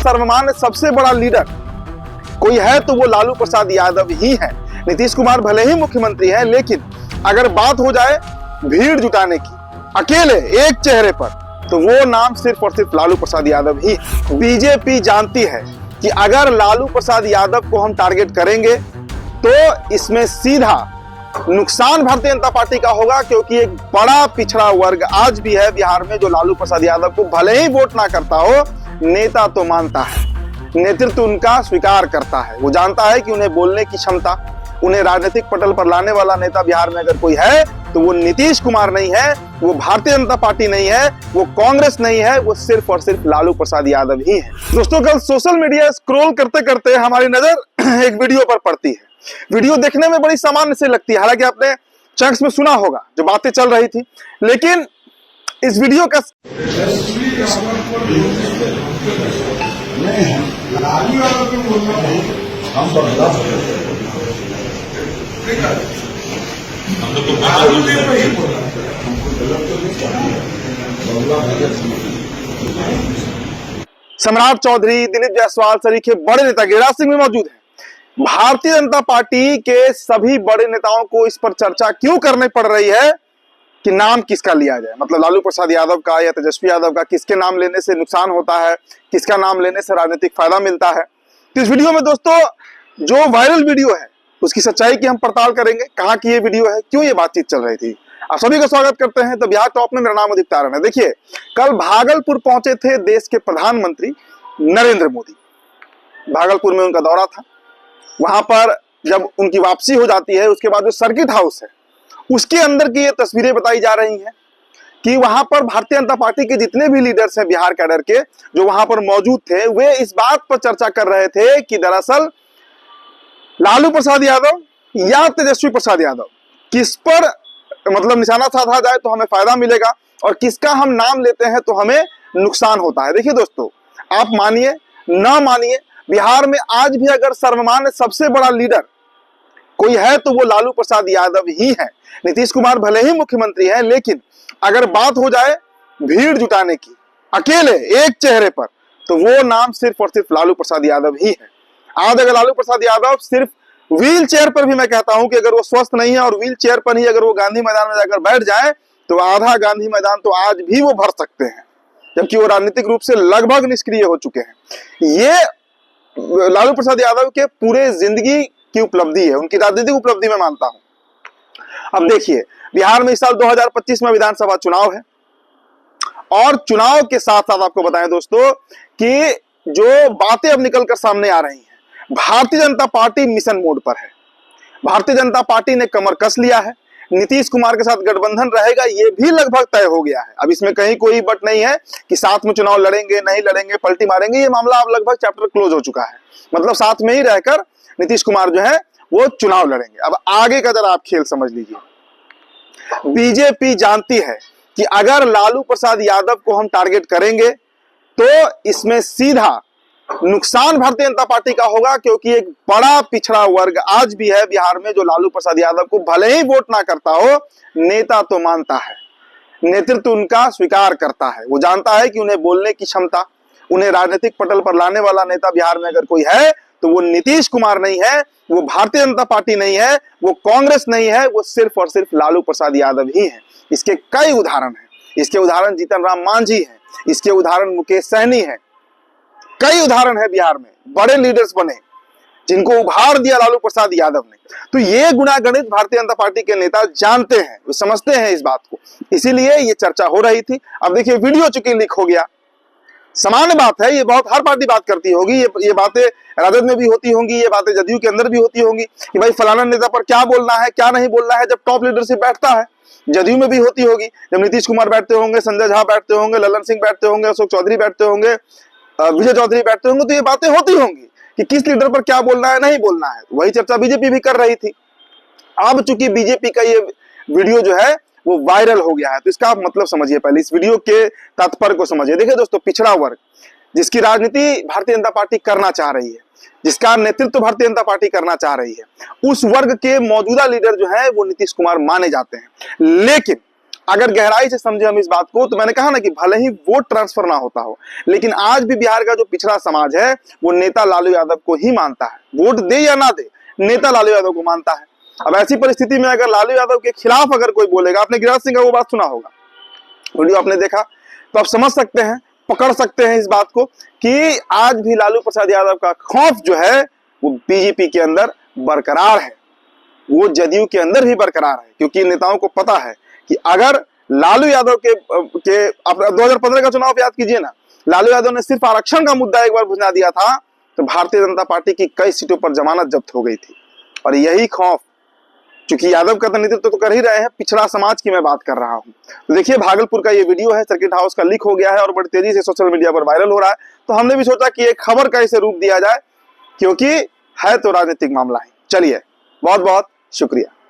सर्वमान्य सबसे बड़ा लीडर कोई है तो वो लालू प्रसाद यादव ही है। नीतीश कुमार भले ही मुख्यमंत्री हैं, लेकिन अगर बात हो जाए भीड़ जुटाने की अकेले एक चेहरे पर, तो वो नाम सिर्फ और सिर्फ लालू प्रसाद यादव ही है। बीजेपी जानती है कि अगर लालू प्रसाद यादव को हम टारगेट करेंगे तो इसमें सीधा नुकसान भारतीय जनता पार्टी का होगा, क्योंकि एक बड़ा पिछड़ा वर्ग आज भी है बिहार में जो लालू प्रसाद यादव को भले ही वोट ना करता हो, नेता तो मानता है, नेतृत्व उनका स्वीकार करता है। वो जानता है कि उन्हें बोलने की क्षमता, उन्हें राजनीतिक पटल पर लाने वाला नेता बिहार में अगर कोई है तो वो नीतीश कुमार नहीं है, वो भारतीय जनता पार्टी नहीं है, वो कांग्रेस नहीं है, वो सिर्फ और सिर्फ लालू प्रसाद यादव ही है। दोस्तों, कल सोशल मीडिया स्क्रॉल करते करते हमारी नजर एक वीडियो पर पड़ती है। वीडियो देखने में बड़ी सामान्य से लगती है, हालांकि आपने चंक्स में सुना होगा जो बातें चल रही थी, लेकिन इस वीडियो का सम्राट चौधरी, दिलीप जायसवाल सरीखे बड़े नेता गिरिराज सिंह भी मौजूद हैं। भारतीय जनता पार्टी के सभी बड़े नेताओं को इस पर चर्चा क्यों करनी पड़ रही है कि नाम किसका लिया जाए, मतलब लालू प्रसाद यादव का या तेजस्वी यादव का, किसके नाम लेने से नुकसान होता है, किसका नाम लेने से राजनीतिक फायदा मिलता है। तो इस वीडियो में दोस्तों जो वायरल वीडियो है उसकी सच्चाई की हम पड़ताल करेंगे, कहाँ की ये वीडियो है, क्यों ये बातचीत चल रही थी। आप सभी का स्वागत करते हैं। तो बिहार टॉप में मेरा नाम उदित तारण है। देखिए, कल भागलपुर पहुंचे थे देश के प्रधानमंत्री नरेंद्र मोदी। भागलपुर में उनका दौरा था। वहां पर जब उनकी वापसी हो जाती है, उसके बाद जो सर्किट हाउस है उसके अंदर की ये तस्वीरें बताई जा रही हैं कि वहां पर भारतीय जनता पार्टी के जितने भी लीडर्स हैं बिहार कैडर के जो वहां पर मौजूद थे, वे इस बात पर चर्चा कर रहे थे कि दरअसल लालू प्रसाद यादव या तेजस्वी प्रसाद यादव किस पर मतलब निशाना साधा जाए तो हमें फायदा मिलेगा और किसका हम नाम लेते हैं तो हमें नुकसान होता है। देखिए दोस्तों, आप मानिए ना मानिए, बिहार में आज भी अगर सर्वमान्य सबसे बड़ा लीडर कोई है तो वो लालू प्रसाद यादव ही है। नीतीश कुमार भले ही मुख्यमंत्री हैं, लेकिन अगर बात हो जाए भीड़ जुटाने की अकेले एक चेहरे पर, तो वो नाम सिर्फ और सिर्फ लालू प्रसाद यादव ही है। आज अगर लालू प्रसाद यादव सिर्फ व्हील चेयर पर भी, मैं कहता हूं कि अगर वो स्वस्थ नहीं है और व्हील चेयर पर ही अगर वो गांधी मैदान में जाकर बैठ जाए तो आधा गांधी मैदान तो आज भी वो भर सकते हैं, जबकि वो राजनीतिक रूप से लगभग निष्क्रिय हो चुके हैं। ये लालू प्रसाद यादव के पूरे जिंदगी की उपलब्धि है, उनकी राजनीतिक उपलब्धि मैं मानता हूं। अब देखिए, बिहार में इस साल 2025 में विधानसभा चुनाव है और चुनाव के साथ साथ आपको बताएं दोस्तों कि जो बातें अब निकलकर सामने आ रही हैं, Bharatiya Janata party mission mode पर है। भारतीय जनता पार्टी ने कमर कस लिया है। नीतीश कुमार के साथ गठबंधन रहेगा, ये भी लगभग तय हो गया है। अब इसमें कहीं कोई बट नहीं है कि साथ में चुनाव लड़ेंगे नहीं लड़ेंगे, पलटी मारेंगे, ये मामला अब लगभग चैप्टर क्लोज हो चुका है। मतलब साथ में ही रहकर नीतीश कुमार जो है वो चुनाव लड़ेंगे। अब आगे का जरा आप खेल समझ लीजिए। बीजेपी जानती है कि अगर लालू प्रसाद यादव को हम टारगेट करेंगे तो इसमें सीधा नुकसान भारतीय जनता पार्टी का होगा, क्योंकि एक बड़ा पिछड़ा वर्ग आज भी है बिहार में जो लालू प्रसाद यादव को भले ही वोट ना करता हो, नेता तो मानता है, नेतृत्व उनका स्वीकार करता है। वो जानता है कि उन्हें बोलने की क्षमता, उन्हें राजनीतिक पटल पर लाने वाला नेता बिहार में अगर कोई है तो वो नीतीश कुमार नहीं है, वो भारतीय जनता पार्टी नहीं है, वो कांग्रेस नहीं है, वो सिर्फ और सिर्फ लालू प्रसाद यादव ही है। इसके कई उदाहरण हैं। इसके उदाहरण जीतन राम मांझी हैं, इसके उदाहरण मुकेश सहनी है, कई उदाहरण है बिहार में बड़े लीडर्स बने जिनको उभार दिया लालू प्रसाद यादव ने। तो ये गुणागणित भारतीय जनता पार्टी के नेता जानते हैं, वो समझते हैं इस बात को, इसीलिए ये चर्चा हो रही थी। अब देखिए, वीडियो चूंकि लीक हो गया, सामान्य बात है, ये बहुत हर पार्टी बात करती होगी, ये बातें राजद में भी होती होंगी, ये बातें जदयू के अंदर भी होती होंगी कि भाई फलाना नेता पर क्या बोलना है क्या नहीं बोलना है। जब टॉप लीडरशिप बैठता है, जदयू में भी होती होगी, जब नीतीश कुमार बैठते होंगे, संजय झा बैठते होंगे, ललन सिंह बैठते होंगे, अशोक चौधरी बैठते होंगे, विजय चौधरी बैठते होंगे, तो ये बातें होती होंगी कि किस लीडर पर क्या बोलना है नहीं बोलना है। वही चर्चा बीजेपी भी कर रही थी। अब चूंकि बीजेपी का ये वीडियो जो है वो वायरल हो गया है, तो इसका आप मतलब समझिए, पहले इस वीडियो के तात्पर्य को समझिए। देखिए दोस्तों, पिछड़ा वर्ग जिसकी राजनीति भारतीय जनता पार्टी करना चाह रही है, जिसका नेतृत्व भारतीय जनता पार्टी करना चाह रही है, उस वर्ग के मौजूदा लीडर जो है वो नीतीश कुमार माने जाते हैं। लेकिन अगर गहराई से समझे हम इस बात को, तो मैंने कहा ना कि भले ही वोट ट्रांसफर ना होता हो, लेकिन आज भी बिहार का जो पिछड़ा समाज है वो नेता लालू यादव को ही मानता है। वोट दे या ना दे, नेता लालू यादव को मानता है। अब ऐसी परिस्थिति में अगर लालू यादव के खिलाफ अगर कोई बोलेगा, आपने गिरिराज सिंह का वो बात सुना होगा, वीडियो आपने देखा, तो आप समझ सकते हैं, पकड़ सकते हैं इस बात को कि आज भी लालू प्रसाद यादव का खौफ जो है वो बीजेपी के अंदर बरकरार है, वो जदयू के अंदर भी बरकरार है। क्योंकि नेताओं को पता है कि अगर लालू यादव के 2015 का चुनाव याद कीजिए ना, लालू यादव ने सिर्फ आरक्षण का मुद्दा एक बार बुझा दिया था तो भारतीय जनता पार्टी की कई सीटों पर जमानत जब्त हो गई थी। और यही खौफ, क्योंकि यादव का नेतृत्व तो कर ही रहे हैं, पिछड़ा समाज की मैं बात कर रहा हूं। तो देखिए भागलपुर का ये वीडियो है, सर्किट हाउस का लीक हो गया है और बड़ी तेजी से सोशल मीडिया पर वायरल हो रहा है। तो हमने भी सोचा कि एक खबर का इसे रूप दिया जाए, क्योंकि है तो राजनीतिक मामला है। चलिए, बहुत बहुत शुक्रिया।